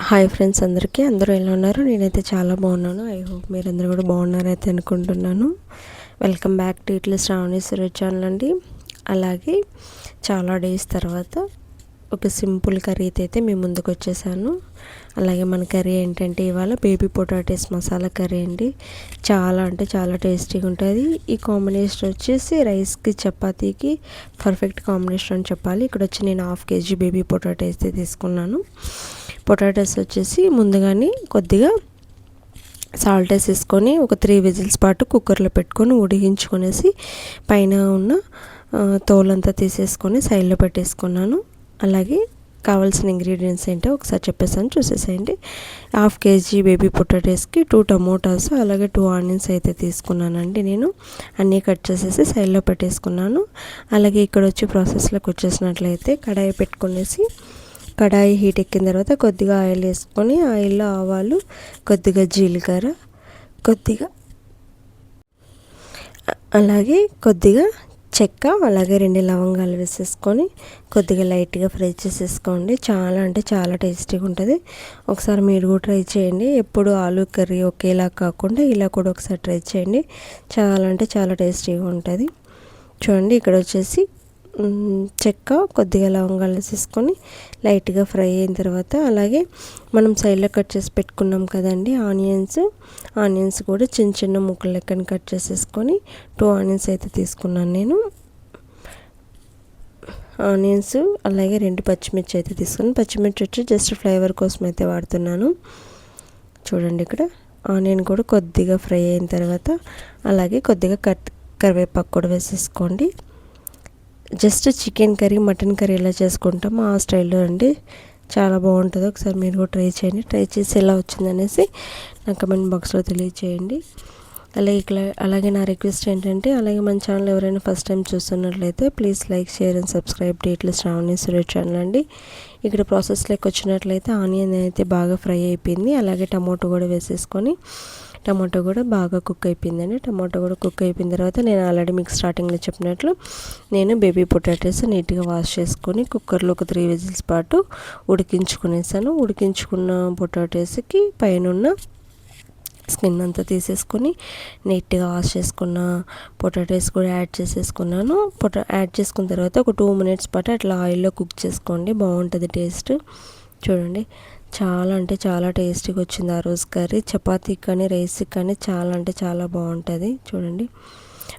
Hi friends, అందరూ ఎలా ఉన్నారు? నేనైతే చాలా బాగున్నాను. ఐ హోప్ మీరందరూ కూడా బాగున్నారైతే అనుకుంటున్నాను. వెల్కమ్ బ్యాక్ టు ఇట్లా శ్రావణి సురేష్ ఛానల్ అండి. అలాగే చాలా డేస్ తర్వాత ఒక సింపుల్ కర్రీ అయితే మీ ముందుకు వచ్చేసాను. అలాగే మన కర్రీ ఏంటంటే ఇవాళ బేబీ పొటాటోస్ మసాలా కర్రీ అండి. చాలా అంటే చాలా టేస్టీగా ఉంటుంది. ఈ కాంబినేషన్ వచ్చేసి రైస్కి చపాతీకి పర్ఫెక్ట్ కాంబినేషన్ అని చెప్పాలి. ఇక్కడ వచ్చి నేను 1/2 kg బేబీ పొటాటో అయితే తీసుకున్నాను. పొటాటోస్ వచ్చేసి ముందుగానే కొద్దిగా సాల్ట్ వేసేసుకొని ఒక 3 విజిల్స్ పాటు కుక్కర్లో పెట్టుకొని ఉడికించుకొనేసి పైన ఉన్న తోలంతా తీసేసుకొని సైడ్లో పెట్టేసుకున్నాను. అలాగే కావాల్సిన ఇంగ్రీడియంట్స్ ఏంటో ఒకసారి చెప్పేసాను, చూసేసేయండి. 1/2 kg బేబీ పొటాటోస్కి 2 టమోటాస్ అలాగే 2 ఆనియన్స్ అయితే తీసుకున్నానండి. నేను అన్నీ కట్ చేసేసి సైడ్లో పెట్టేసుకున్నాను. అలాగే ఇక్కడ వచ్చి ప్రాసెస్లోకి వచ్చేసినట్లయితే కడాయి పెట్టుకునేసి కడాయి హీట్ ఎక్కిన తర్వాత కొద్దిగా ఆయిల్ వేసుకొని ఆయిల్లో ఆవాలు, కొద్దిగా జీలకర్ర, కొద్దిగా అలాగే కొద్దిగా చెక్క, అలాగే 2 లవంగాలు వేసేసుకొని కొద్దిగా లైట్గా ఫ్రై చేసేసుకోండి. చాలా అంటే చాలా టేస్టీగా ఉంటుంది. ఒకసారి మీరు కూడా ట్రై చేయండి. ఎప్పుడు ఆలూ కర్రీ ఒకేలా కాకుండా ఇలా కూడా ఒకసారి ట్రై చేయండి. చాలా అంటే చాలా టేస్టీగా ఉంటుంది. చూడండి, ఇక్కడ వచ్చేసి చెక్క, కొద్దిగా లవంగాలు వేసేసుకొని లైట్గా ఫ్రై అయిన తర్వాత అలాగే మనం సైడ్లో కట్ చేసి పెట్టుకున్నాం కదండి ఆనియన్స్ కూడా చిన్న చిన్న ముక్కలు లెక్కన కట్ చేసేసుకొని 2 ఆనియన్స్ అయితే తీసుకున్నాను నేను. ఆనియన్స్ అలాగే 2 పచ్చిమిర్చి అయితే తీసుకున్నాను. పచ్చిమిర్చి వచ్చి జస్ట్ ఫ్లేవర్ కోసం అయితే వాడుతున్నాను. చూడండి, ఇక్కడ ఆనియన్ కూడా కొద్దిగా ఫ్రై అయిన తర్వాత అలాగే కొద్దిగా కరివేపాకు కూడా వేసేసుకోండి. Just chicken curry, mutton curry ఎలా చేసుకుంటామో ఆ స్టైల్లో అండి. చాలా బాగుంటుంది. ఒకసారి మీరు కూడా ట్రై చేయండి. ట్రై చేసి ఎలా వచ్చిందనేసి నా కమెంట్ బాక్స్లో తెలియచేయండి. అలాగే నా రిక్వెస్ట్ ఏంటంటే, అలాగే మన ఛానల్ ఎవరైనా ఫస్ట్ టైం చూస్తున్నట్లయితే please like, share and subscribe to ఇట్లా శ్రావణి సురేష్ ఛానల్ అండి. ఇక్కడ ప్రాసెస్లోకి వచ్చినట్లయితే ఆనియన్ అయితే బాగా ఫ్రై అయిపోయింది. అలాగే టమాటో కూడా వేసేసుకొని టమాటో కూడా బాగా కుక్ అయిపోయిందండి. టమాటో కూడా కుక్ అయిపోయిన తర్వాత నేను ఆల్రెడీ మీకు స్టార్టింగ్లో చెప్పినట్లు నేను బేబీ పొటాటోస్ నీట్గా వాష్ చేసుకొని కుక్కర్లో ఒక 3 విజిల్స్ పాటు ఉడికించుకునేసాను. ఉడికించుకున్న పొటాటోస్కి పైన స్కిన్ అంతా తీసేసుకొని నీట్గా వాష్ చేసుకున్న పొటాటోస్ కూడా యాడ్ చేసేసుకున్నాను. యాడ్ చేసుకున్న తర్వాత ఒక 2 మినిట్స్ పాటు అట్లా ఆయిల్లో కుక్ చేసుకోండి, బాగుంటుంది టేస్ట్. చూడండి, చాలా అంటే చాలా టేస్టీగా వచ్చింది ఆ రోజు కర్రీ. చపాతీకి కానీ రైస్కి కానీ చాలా అంటే చాలా బాగుంటుంది. చూడండి,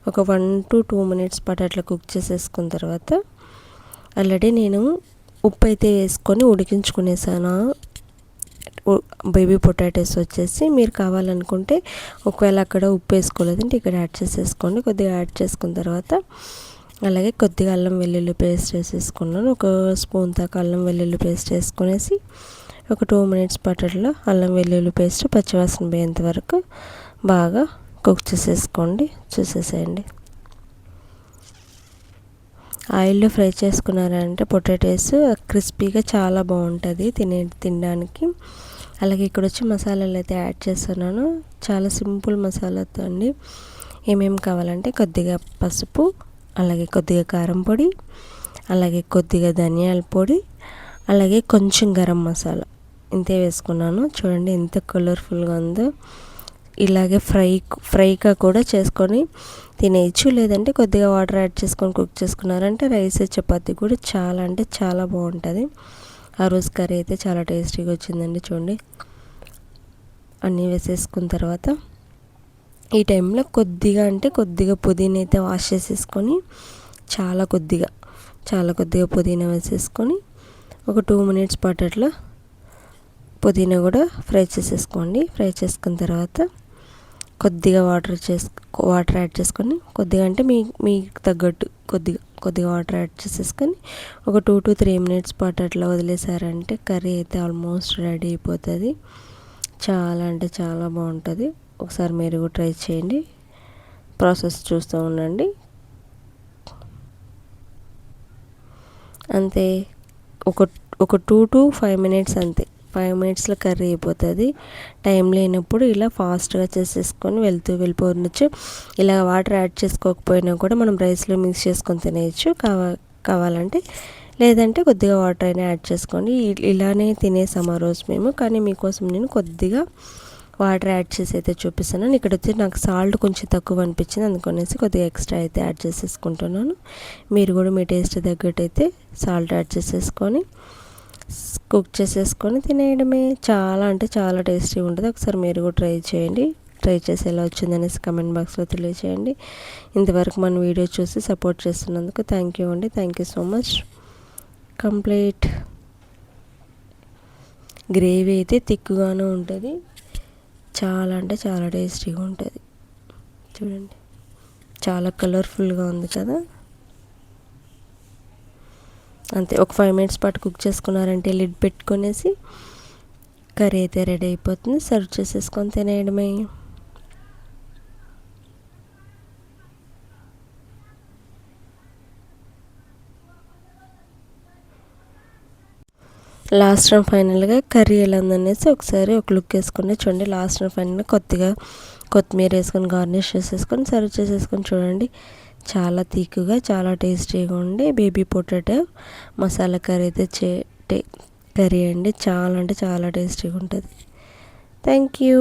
ఒక 1 to 2 మినిట్స్ పాటు అట్లా కుక్ చేసేసుకున్న తర్వాత ఆల్రెడీ నేను ఉప్పు అయితే వేసుకొని ఉడికించుకునేసాను. బేబీ పొటాటోస్ వచ్చేసి మీరు కావాలనుకుంటే ఒకవేళ అక్కడ ఉప్పు వేసుకోలేదంటే ఇక్కడ యాడ్ చేసేసుకోండి. కొద్దిగా యాడ్ చేసుకున్న తర్వాత అలాగే కొద్దిగా అల్లం వెల్లుల్లి పేస్ట్ వేసేసుకున్నాను. ఒక స్పూన్ దాకా అల్లం వెల్లుల్లి పేస్ట్ వేసుకునేసి ఒక 2 మినిట్స్ పాటల్లో అల్లం వెల్లుల్లి పేస్ట్ పచ్చివాసన పోయేంత వరకు బాగా కుక్ చేసేసుకోండి. చూసేసేయండి. ఆయిల్లో ఫ్రై చేసుకున్నారంటే పొటాటోస్ క్రిస్పీగా చాలా బాగుంటుంది తినడానికి. అలాగే ఇక్కడ వచ్చి మసాలాలు అయితే యాడ్ చేస్తున్నాను. చాలా సింపుల్ మసాలాతో అండి. ఏమేమి కావాలంటే కొద్దిగా పసుపు, అలాగే కొద్దిగా కారం పొడి, అలాగే కొద్దిగా ధనియాల పొడి, అలాగే కొంచెం గరం మసాలా ఇంతే వేసుకున్నాను. చూడండి ఎంత కలర్ఫుల్గా ఉందో. ఇలాగే ఫ్రైగా కూడా చేసుకొని తినేయచ్చు, లేదంటే కొద్దిగా వాటర్ యాడ్ చేసుకొని కుక్ చేసుకున్నారంటే రైస్, చపాతీ కూడా చాలా అంటే చాలా బాగుంటుంది. ఆ రోజు కర్రీ అయితే చాలా టేస్టీగా వచ్చిందండి. చూడండి, అన్నీ వేసేసుకున్న తర్వాత ఈ టైంలో కొద్దిగా పుదీనా అయితే వాష్ చేసేసుకొని చాలా కొద్దిగా పుదీనా వేసేసుకొని ఒక 2 మినిట్స్ పాటు అట్లా పుదీనా కూడా ఫ్రై చేసేసుకోండి. ఫ్రై చేసుకున్న తర్వాత కొద్దిగా వాటర్ యాడ్ చేసుకొని కొద్దిగా అంటే మీకు తగ్గట్టు కొద్దిగా వాటర్ యాడ్ చేసేసుకొని ఒక 2 to 3 మినిట్స్ పాటు అట్లా వదిలేసారంటే కర్రీ అయితే ఆల్మోస్ట్ రెడీ అయిపోతుంది. చాలా అంటే చాలా బాగుంటుంది. ఒకసారి మీరు కూడా ట్రై చేయండి. ప్రాసెస్ చూస్తూ ఉండండి. అంతే, ఒక 2 to 5 మినిట్స్ అంతే. 5 మినిట్స్లో కర్రీ అయిపోతుంది. టైం లేనప్పుడు ఇలా ఫాస్ట్గా చేసేసుకొని వెళ్ళిపోవచ్చు. ఇలా వాటర్ యాడ్ చేసుకోకపోయినా కూడా మనం రైస్లో మిక్స్ చేసుకొని తినేయచ్చు. కావాలంటే లేదంటే కొద్దిగా వాటర్ అయినా యాడ్ చేసుకోండి. ఇలానే తినేసాం ఆ రోజు మేము. కానీ మీకోసం నేను కొద్దిగా వాటర్ యాడ్ చేసి అయితే చూపిస్తున్నాను. ఇక్కడ వచ్చి నాకు సాల్ట్ కొంచెం తక్కువ అనిపించింది, అందుకనేసి కొద్దిగా ఎక్స్ట్రా అయితే యాడ్ చేసేసుకుంటున్నాను. మీరు కూడా మీ టేస్ట్ తగ్గట్టు అయితే సాల్ట్ యాడ్ చేసేసుకొని కుక్ చేసేసుకొని తినేయడమే. చాలా అంటే చాలా టేస్టీగా ఉంటుంది. ఒకసారి మీరు కూడా ట్రై చేయండి. ట్రై చేసి ఎలా వచ్చిందనేసి కమెంట్ బాక్స్లో తెలియజేయండి. ఇంతవరకు మన వీడియో చూసి సపోర్ట్ చేస్తున్నందుకు థ్యాంక్ యూ అండి. Thank you so much. Complete gravy అయితే థిక్గానే ఉంటుంది. చాలా అంటే చాలా టేస్టీగా ఉంటుంది. చూడండి చాలా కలర్ఫుల్గా ఉంది కదా. అంతే, ఒక 5 మినిట్స్ పాటు కుక్ చేసుకున్నారంటే లిడ్ పెట్టుకొనేసి కర్రీ అయితే రెడీ అయిపోతుంది. సర్వ్ చేసేసుకొని తినేయడమే. లాస్ట్ అండ్ ఫైనల్గా కర్రీ ఎలా ఉందనేసి ఒకసారి ఒక లుక్ వేసుకొని చూడండి. లాస్ట్ అండ్ ఫైనల్గా కొద్దిగా కొత్తిమీర వేసుకొని గార్నిష్ చేసేసుకొని సర్వ్ చేసేసుకొని చూడండి. చాలా తీకుగా చాలా టేస్టీగా ఉండి బేబీ పొటాటో మసాలా కర్రీ అయితే కర్రీ అండి. చాలా అంటే చాలా టేస్టీగా ఉంటుంది. Thank you.